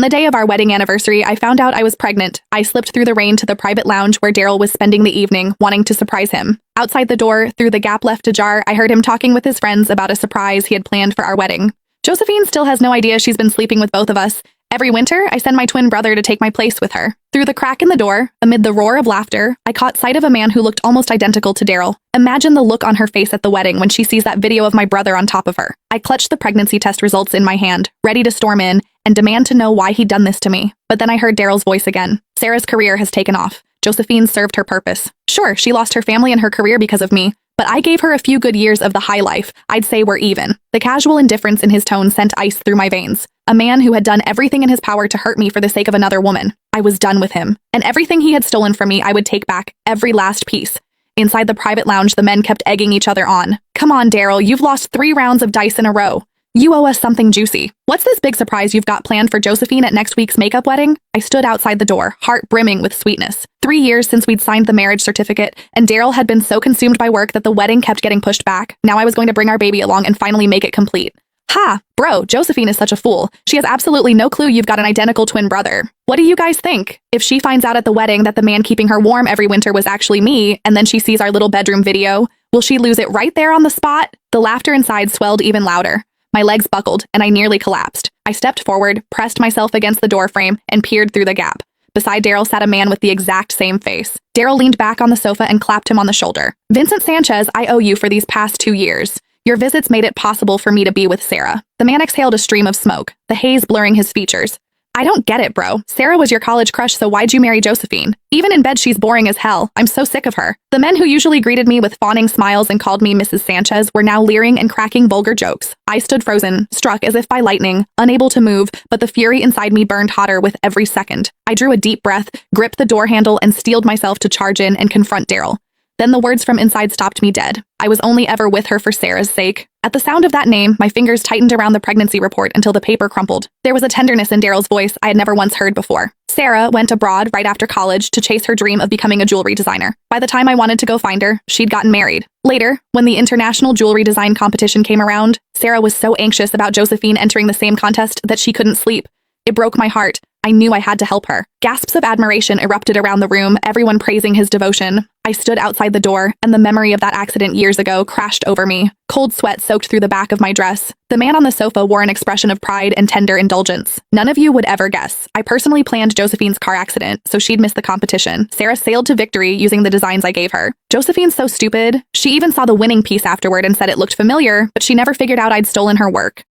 On the day of our wedding anniversary, I found out I was pregnant. I slipped through the rain to the private lounge where Daryl was spending the evening, wanting to surprise him. Outside the door, through the gap left ajar, I heard him talking with his friends about a surprise he had planned for our wedding. Josephine still has no idea she's been sleeping with both of us. Every winter, I send my twin brother to take my place with her. Through the crack in the door, amid the roar of laughter, I caught sight of a man who looked almost identical to Daryl. Imagine the look on her face at the wedding when she sees that video of my brother on top of her. I clutched the pregnancy test results in my hand, ready to storm in and demand to know why he'd done this to me. But then I heard Daryl's voice again. Sarah's career has taken off. Josephine served her purpose. Sure, she lost her family and her career because of me, but I gave her a few good years of the high life. I'd say we're even. The casual indifference in his tone sent ice through my veins. A man who had done everything in his power to hurt me for the sake of another woman. I was done with him. And everything he had stolen from me, I would take back, every last piece. Inside the private lounge, the men kept egging each other on. Come on, Daryl, you've lost 3 rounds of dice in a row. You owe us something juicy. What's this big surprise you've got planned for Josephine at next week's makeup wedding? I stood outside the door, heart brimming with sweetness. 3 years since we'd signed the marriage certificate, and Daryl had been so consumed by work that the wedding kept getting pushed back. Now I was going to bring our baby along and finally make it complete. Ha! Bro, Josephine is such a fool. She has absolutely no clue you've got an identical twin brother. What do you guys think? If she finds out at the wedding that the man keeping her warm every winter was actually me, and then she sees our little bedroom video, will she lose it right there on the spot? The laughter inside swelled even louder. My legs buckled, and I nearly collapsed. I stepped forward, pressed myself against the door frame, and peered through the gap. Beside Daryl sat a man with the exact same face. Daryl leaned back on the sofa and clapped him on the shoulder. Vincent Sanchez, I owe you for these past 2 years. Your visits made it possible for me to be with Sarah. The man exhaled a stream of smoke, the haze blurring his features. I don't get it, bro. Sarah was your college crush, so why'd you marry Josephine? Even in bed, she's boring as hell. I'm so sick of her. The men who usually greeted me with fawning smiles and called me Mrs. Sanchez were now leering and cracking vulgar jokes. I stood frozen, struck as if by lightning, unable to move, but the fury inside me burned hotter with every second. I drew a deep breath, gripped the door handle, and steeled myself to charge in and confront Daryl. Then the words from inside stopped me dead. I was only ever with her for Sarah's sake. At the sound of that name, my fingers tightened around the pregnancy report until the paper crumpled. There was a tenderness in Daryl's voice I had never once heard before. Sarah went abroad right after college to chase her dream of becoming a jewelry designer. By the time I wanted to go find her, she'd gotten married. Later, when the international jewelry design competition came around, Sarah was so anxious about Josephine entering the same contest that she couldn't sleep. It broke my heart. I knew I had to help her. Gasps of admiration erupted around the room, everyone praising his devotion. I stood outside the door, and the memory of that accident years ago crashed over me. Cold sweat soaked through the back of my dress. The man on the sofa wore an expression of pride and tender indulgence. None of you would ever guess. I personally planned Josephine's car accident, so she'd miss the competition. Sarah sailed to victory using the designs I gave her. Josephine's so stupid. She even saw the winning piece afterward and said it looked familiar, but she never figured out I'd stolen her work.